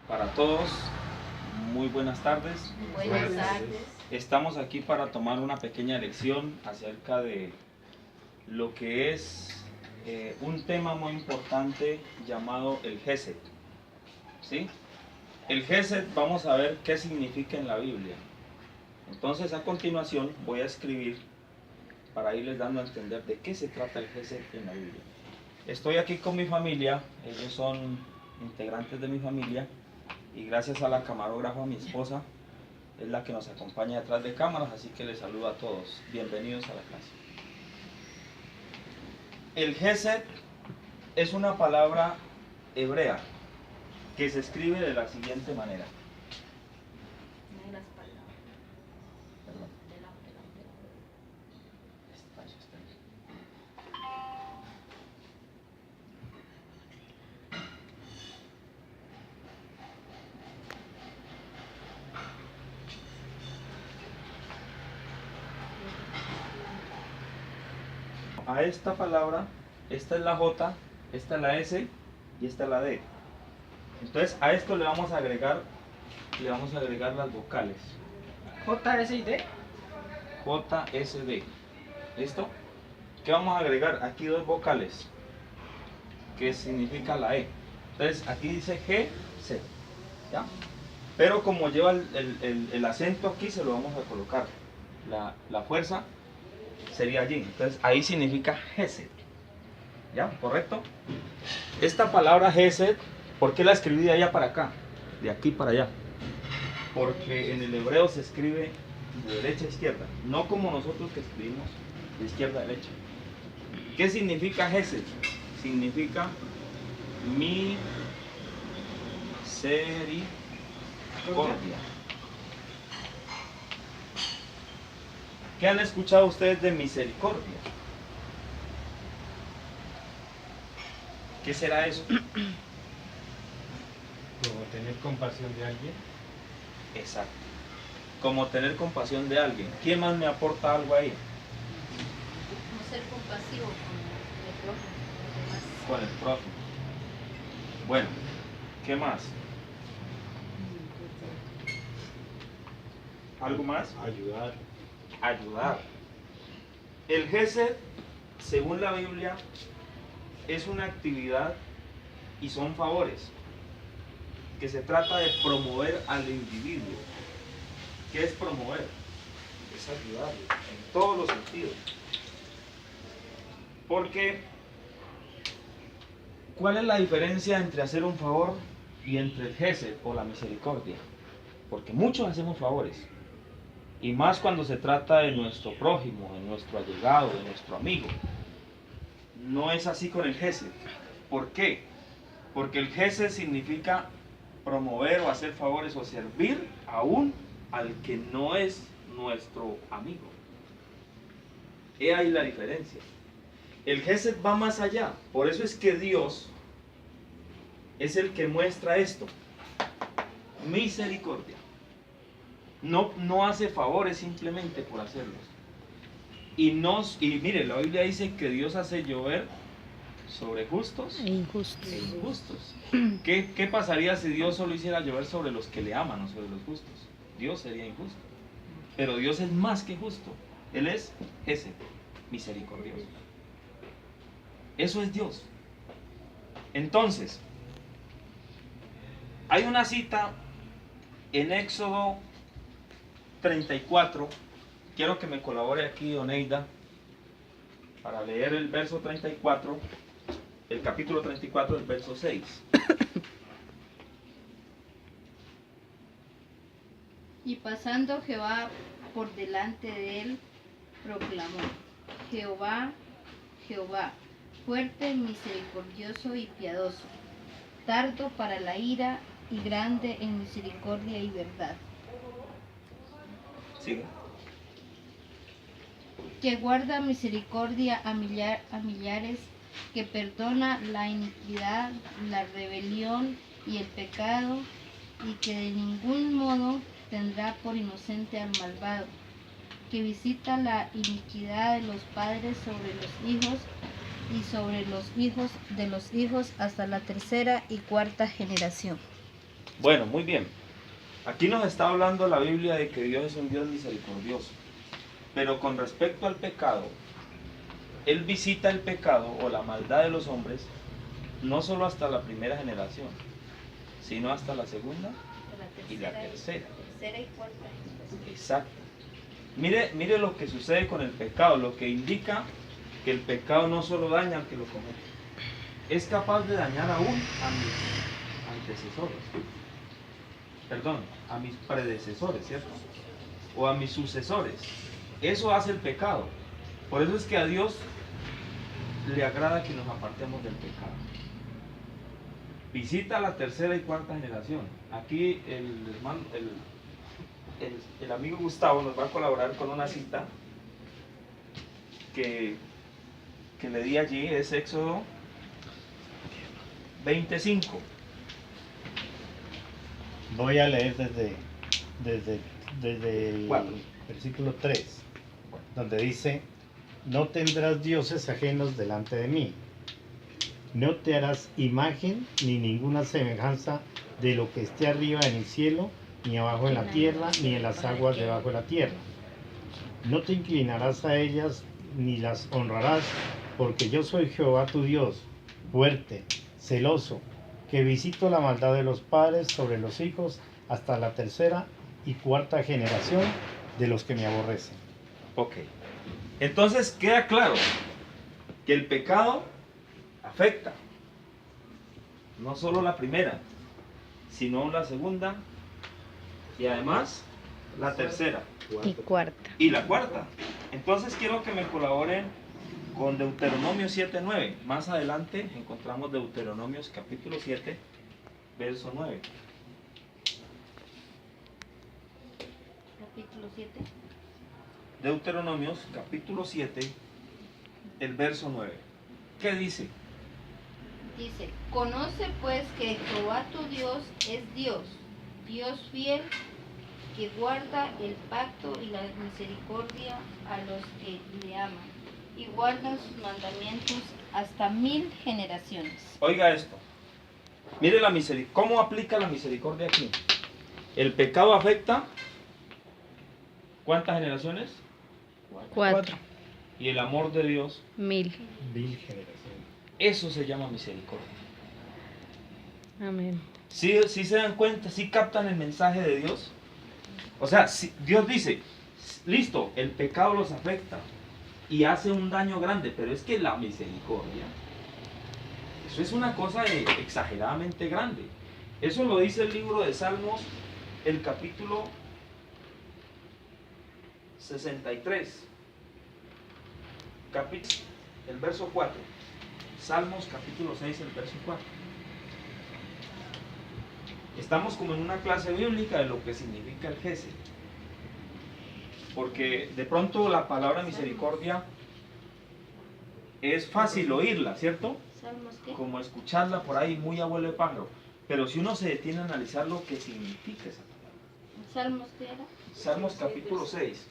Para todos, muy buenas tardes. Buenas tardes. Estamos aquí para tomar una pequeña lección acerca de lo que es un tema muy importante llamado el Gesed. ¿Sí? El Gesed, vamos a ver qué significa en la Biblia. Entonces, a continuación voy a escribir para irles dando a entender de qué se trata el Gesed en la Biblia. Estoy aquí con mi familia, ellos son integrantes de mi familia, y gracias a la camarógrafa, mi esposa, es la que nos acompaña detrás de cámaras, así que les saludo a todos. Bienvenidos a la clase. El Gesed es una palabra hebrea que se escribe de la siguiente manera. Perdón. A esta palabra, esta es la J, esta es la S y esta es la D. Entonces a esto le vamos a agregar las vocales. J, S y D. J, S, D. ¿Listo? ¿Qué vamos a agregar? Aquí dos vocales, que significa la E. Entonces aquí dice G, C. ¿Ya? Pero como lleva el acento aquí, se lo vamos a colocar. La fuerza sería allí. Entonces ahí significa Gesed. ¿Ya? ¿Correcto? Esta palabra Gesed, ¿por qué la escribí de allá para acá? De aquí para allá. Porque en el hebreo se escribe de derecha a izquierda, no como nosotros que escribimos de izquierda a derecha. ¿Qué significa Gesed? Significa misericordia. ¿Qué han escuchado ustedes de misericordia? ¿Qué será eso? Como tener compasión de alguien. Exacto. Como tener compasión de alguien. ¿Quién más me aporta algo ahí? Como ser compasivo Con el prójimo. Bueno, ¿qué más? ¿Algo más? Ayudar. Ayudar. El Gesed, según la Biblia, es una actividad y son favores que se trata de promover al individuo. ¿Qué es promover? Es ayudarlo en todos los sentidos. Porque, ¿cuál es la diferencia entre hacer un favor y entre el Gesed o la misericordia? Porque muchos hacemos favores, y más cuando se trata de nuestro prójimo, de nuestro allegado, de nuestro amigo. No es así con el Gesed. ¿Por qué? Porque el Gesed significa promover o hacer favores o servir aún al que no es nuestro amigo. He ahí la diferencia. El Gesed va más allá. Por eso es que Dios es el que muestra esto. Misericordia. No hace favores simplemente por hacerlos. Y mire, la Biblia dice que Dios hace llover sobre justos e injustos. ¿Qué pasaría si Dios solo hiciera llover sobre los que le aman o sobre los justos? Dios sería injusto. Pero Dios es más que justo. Él es ese, misericordioso. Eso es Dios. Entonces, hay una cita en Éxodo 34. Quiero que me colabore aquí Oneida para leer el verso 34, el capítulo 34, el verso 6. Y pasando Jehová por delante de él, proclamó: Jehová, Jehová, fuerte, misericordioso y piadoso, tardo para la ira y grande en misericordia y verdad. Sigue. Que guarda misericordia a millares, que perdona la iniquidad, la rebelión y el pecado, y que de ningún modo tendrá por inocente al malvado, que visita la iniquidad de los padres sobre los hijos y sobre los hijos de los hijos hasta la tercera y cuarta generación. Bueno, muy bien. Aquí nos está hablando la Biblia de que Dios es un Dios misericordioso. Pero con respecto al pecado, Él visita el pecado o la maldad de los hombres no solo hasta la primera generación, sino hasta la segunda y la tercera. Tercera y cuarta generación. Exacto. Mire lo que sucede con el pecado, lo que indica que el pecado no solo daña al que lo comete, es capaz de dañar aún a mis antecesores. Perdón, a mis predecesores, ¿cierto? O a mis sucesores. Eso hace el pecado. Por eso es que a Dios le agrada que nos apartemos del pecado. Visita la tercera y cuarta generación. Aquí el amigo Gustavo nos va a colaborar con una cita que le di allí, es Éxodo 25. Voy a leer desde el Cuatro. versículo 3, donde dice: no tendrás dioses ajenos delante de mí, no te harás imagen ni ninguna semejanza de lo que esté arriba en el cielo, ni abajo en la tierra, ni en las aguas debajo de la tierra. No te inclinarás a ellas ni las honrarás, porque yo soy Jehová tu Dios, fuerte, celoso, que visito la maldad de los padres sobre los hijos hasta la tercera y cuarta generación de los que me aborrecen. Ok. Entonces queda claro que el pecado afecta no solo la primera, sino la segunda y además la tercera Y cuarta. y la cuarta. Entonces quiero que me colaboren con Deuteronomio 7:9. Más adelante encontramos Deuteronomios capítulo 7, verso 9. Capítulo 7. Deuteronomios capítulo 7, el verso 9. ¿Qué dice? Dice, conoce pues que Jehová tu Dios es Dios, Dios fiel, que guarda el pacto y la misericordia a los que le aman, y guarda sus mandamientos hasta 1000 generaciones. Oiga esto. Mire la misericordia. ¿Cómo aplica la misericordia aquí? El pecado afecta ¿cuántas generaciones? 4. Y el amor de Dios, 1000. 1000 generaciones. eso se llama misericordia. Amén. ¿Sí se dan cuenta? ¿Sí captan el mensaje de Dios? O sea, Dios dice, listo, el pecado los afecta y hace un daño grande, pero es que la misericordia, eso es una cosa exageradamente grande. Eso lo dice el libro de Salmos, el capítulo 63, el verso 4. Salmos capítulo 6, el verso 4. Estamos como en una clase bíblica de lo que significa el gesed. Porque de pronto la palabra misericordia es fácil oírla, ¿cierto? ¿Salmos qué? Como escucharla por ahí muy abuelo de pájaro. Pero si uno se detiene a analizar lo que significa esa palabra. ¿Salmos qué era? Salmos capítulo 6,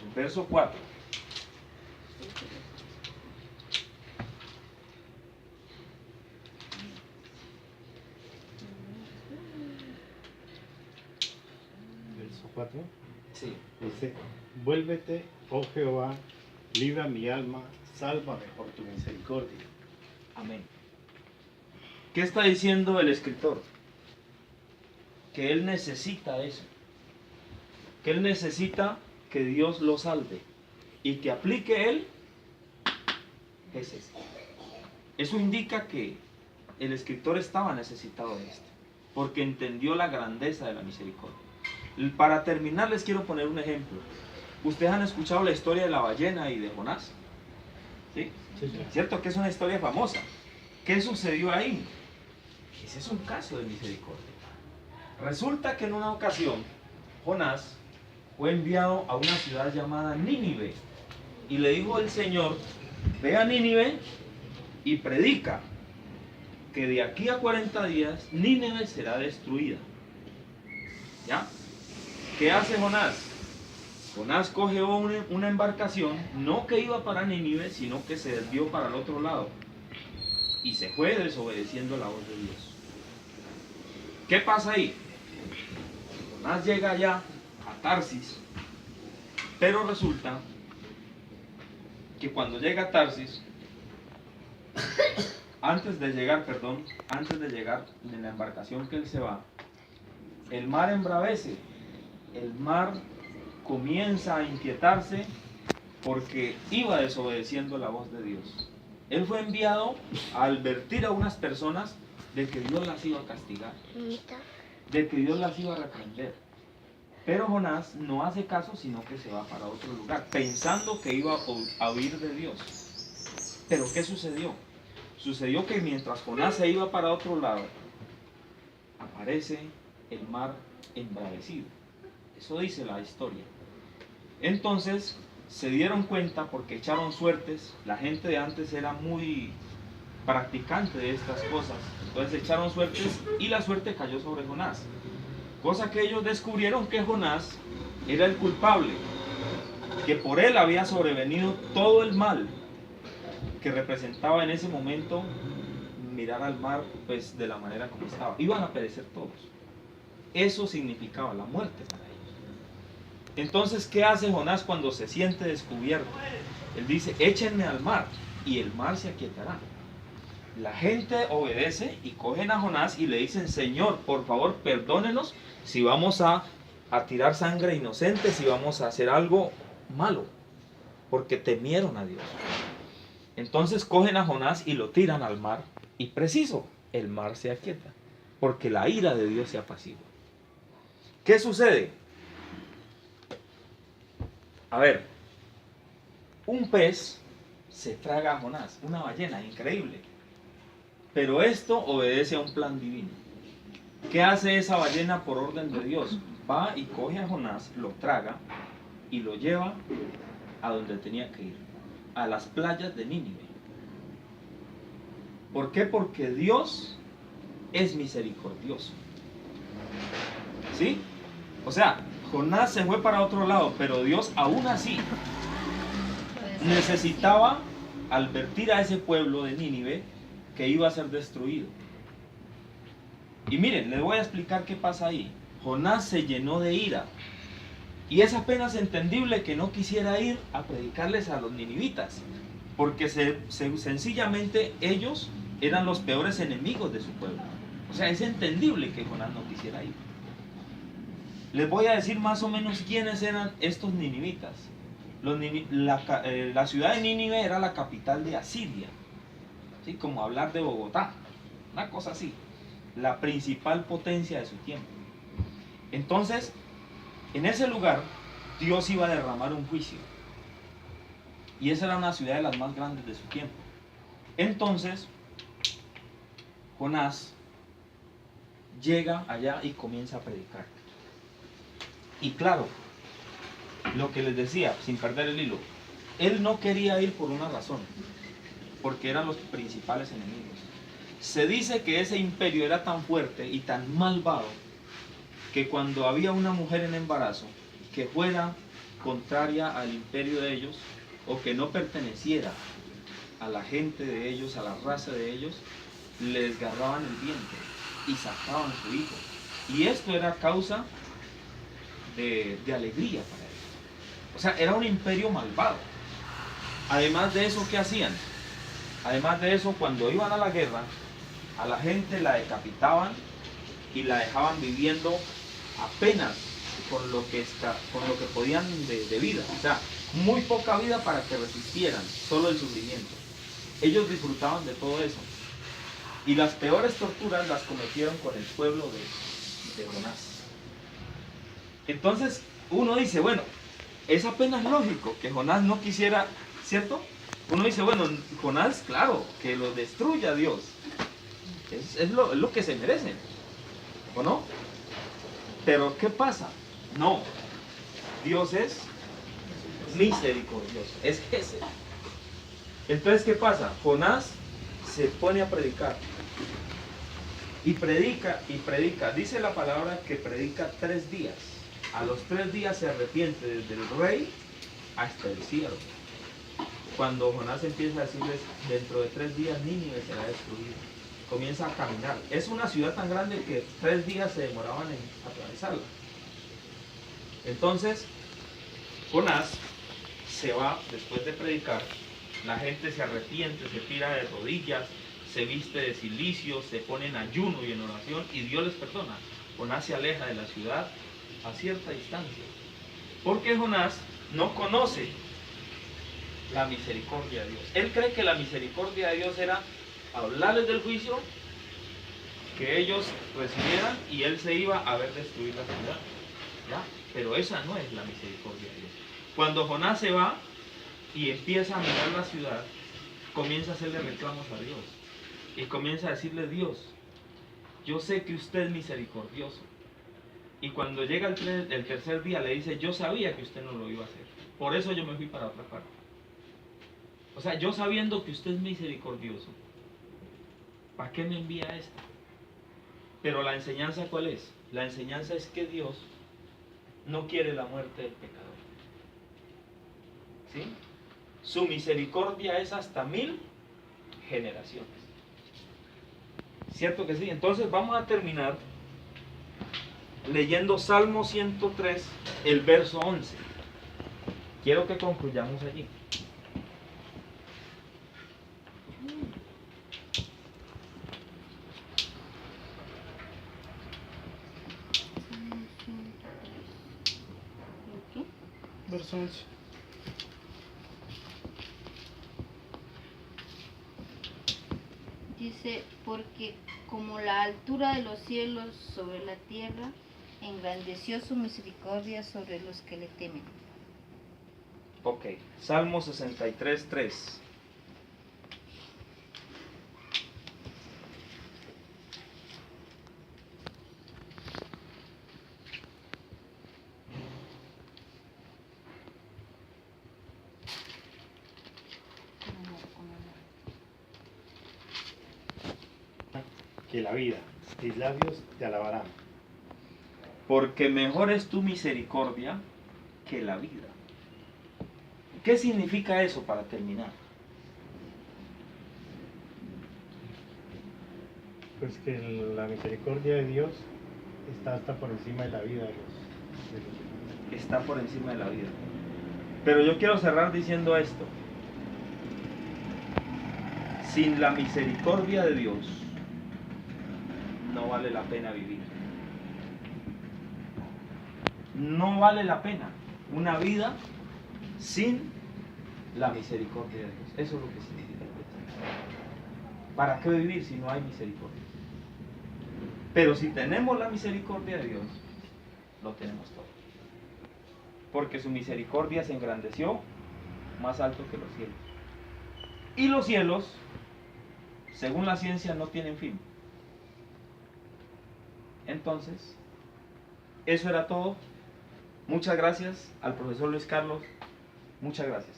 el verso 4. Verso 4. Sí. Dice: vuélvete, oh Jehová, libra mi alma, sálvame por tu misericordia. Amén. ¿Qué está diciendo el escritor? Que él necesita eso. Que él necesita que Dios lo salve y que aplique él ese. Eso indica que el escritor estaba necesitado de esto, porque entendió la grandeza de la misericordia. Para terminar les quiero poner un ejemplo. Ustedes han escuchado la historia de la ballena y de Jonás, ¿sí? ¿Cierto? Que es una historia famosa. ¿Qué sucedió ahí? Ese es un caso de misericordia. Resulta que en una ocasión Jonás fue enviado a una ciudad llamada Nínive y le dijo el Señor: ve a Nínive y predica que de aquí a 40 días Nínive será destruida. ¿Ya? ¿Qué hace Jonás? Jonás coge una embarcación, no que iba para Nínive, sino que se desvió para el otro lado. y se fue desobedeciendo la voz de Dios. ¿Qué pasa ahí? Jonás llega allá a Tarsis, pero resulta que cuando llega a Tarsis, antes de llegar en la embarcación que él se va, el mar embravece, el mar comienza a inquietarse porque iba desobedeciendo la voz de Dios. Él fue enviado a advertir a unas personas de que Dios las iba a castigar, de que Dios las iba a reprender. Pero Jonás no hace caso, sino que se va para otro lugar, pensando que iba a huir de Dios. Pero ¿qué sucedió? Sucedió que mientras Jonás se iba para otro lado, aparece el mar embravecido. Eso dice la historia. Entonces se dieron cuenta porque echaron suertes. La gente de antes era muy practicante de estas cosas. Entonces echaron suertes y la suerte cayó sobre Jonás. Cosa que ellos descubrieron que Jonás era el culpable, que por él había sobrevenido todo el mal que representaba en ese momento mirar al mar pues de la manera como estaba. Iban a perecer todos. Eso significaba la muerte para ellos. Entonces, ¿qué hace Jonás cuando se siente descubierto? Él dice, échenme al mar y el mar se aquietará. La gente obedece y cogen a Jonás y le dicen, Señor, por favor, perdónenos si vamos a tirar sangre inocente, si vamos a hacer algo malo, porque temieron a Dios. Entonces cogen a Jonás y lo tiran al mar y preciso, el mar se aquieta, porque la ira de Dios se apacigua. ¿Qué sucede? A ver, un pez se traga a Jonás, una ballena, increíble. Pero esto obedece a un plan divino. ¿Qué hace esa ballena por orden de Dios? Va y coge a Jonás, lo traga y lo lleva a donde tenía que ir, a las playas de Nínive. ¿Por qué? Porque Dios es misericordioso. ¿Sí? O sea, Jonás se fue para otro lado, pero Dios aún así necesitaba advertir a ese pueblo de Nínive que iba a ser destruido. Y miren, les voy a explicar qué pasa ahí. Jonás se llenó de ira. Y es apenas entendible que no quisiera ir a predicarles a los ninivitas, porque sencillamente ellos eran los peores enemigos de su pueblo. O sea, es entendible que Jonás no quisiera ir. Les voy a decir más o menos quiénes eran estos ninivitas. La ciudad de Nínive era la capital de Asiria, ¿sí? Como hablar de Bogotá, una cosa así, la principal potencia de su tiempo. Entonces, en ese lugar, Dios iba a derramar un juicio. Y esa era una ciudad de las más grandes de su tiempo. Entonces, Jonás llega allá y comienza a predicar. Y claro, lo que les decía, sin perder el hilo, él no quería ir por una razón, porque eran los principales enemigos. Se dice que ese imperio era tan fuerte y tan malvado que cuando había una mujer en embarazo que fuera contraria al imperio de ellos o que no perteneciera a la gente de ellos, a la raza de ellos, les desgarraban el vientre y sacaban a su hijo. Y esto era causa de alegría para ellos. O sea, era un imperio malvado. Además de eso, ¿qué hacían? Además de eso, cuando iban a la guerra, a la gente la decapitaban y la dejaban viviendo apenas con lo que podían de vida. O sea, muy poca vida para que resistieran, solo el sufrimiento. Ellos disfrutaban de todo eso. Y las peores torturas las cometieron con el pueblo de Jonás. Entonces uno dice, bueno, es apenas lógico que Jonás no quisiera, ¿cierto? Uno dice, bueno, Jonás, claro, que lo destruya Dios. Es lo que se merecen, ¿o no? Pero ¿qué pasa? No, Dios es misericordioso, es Jesús. Entonces, ¿qué pasa? Jonás se pone a predicar. Y predica y predica. Dice la palabra que predica 3 días. A los 3 días se arrepiente desde el rey hasta el siervo. cuando Jonás empieza a decirles, dentro de 3 días Nínive será destruida, comienza a caminar. Es una ciudad tan grande que 3 días se demoraban en atravesarla. Entonces, Jonás se va después de predicar, la gente se arrepiente, se tira de rodillas, se viste de cilicio, se pone en ayuno y en oración y Dios les perdona. Jonás se aleja de la ciudad a cierta distancia, porque Jonás no conoce la misericordia de Dios. Él cree que la misericordia de Dios era hablarles del juicio, que ellos recibieran y él se iba a ver destruir la ciudad. ¿Ya? Pero esa no es la misericordia de Dios. Cuando Jonás se va y empieza a mirar la ciudad, comienza a hacerle reclamos a Dios y comienza a decirle: Dios, yo sé que usted es misericordioso. Y cuando llega el tercer día le dice: yo sabía que usted no lo iba a hacer, por eso yo me fui para otra parte. O sea, yo sabiendo que usted es misericordioso, ¿para qué me envía esto? Pero la enseñanza, ¿cuál es? La enseñanza es que Dios no quiere la muerte del pecador. ¿Sí? Su misericordia es hasta 1000 generaciones. ¿Cierto que sí? Entonces vamos a terminar leyendo Salmo 103, el verso 11. Quiero que concluyamos allí. Verso 11. Dice, porque como la altura de los cielos sobre la tierra, engrandeció su misericordia sobre los que le temen. Ok, Salmo 63, 3. Que la vida, mis labios te alabarán. Porque mejor es tu misericordia que la vida. ¿Qué significa eso para terminar? Pues que la misericordia de Dios está hasta por encima de la vida de los Está por encima de la vida. Pero yo quiero cerrar diciendo esto. Sin la misericordia de Dios, no vale la pena vivir. No vale la pena una vida sin la misericordia de Dios. Eso es lo que significa. ¿Para qué vivir si no hay misericordia? Pero si tenemos la misericordia de Dios, lo tenemos todo. Porque su misericordia se engrandeció más alto que los cielos. Y los cielos, según la ciencia, no tienen fin. Entonces, eso era todo. Muchas gracias al profesor Luis Carlos. Muchas gracias.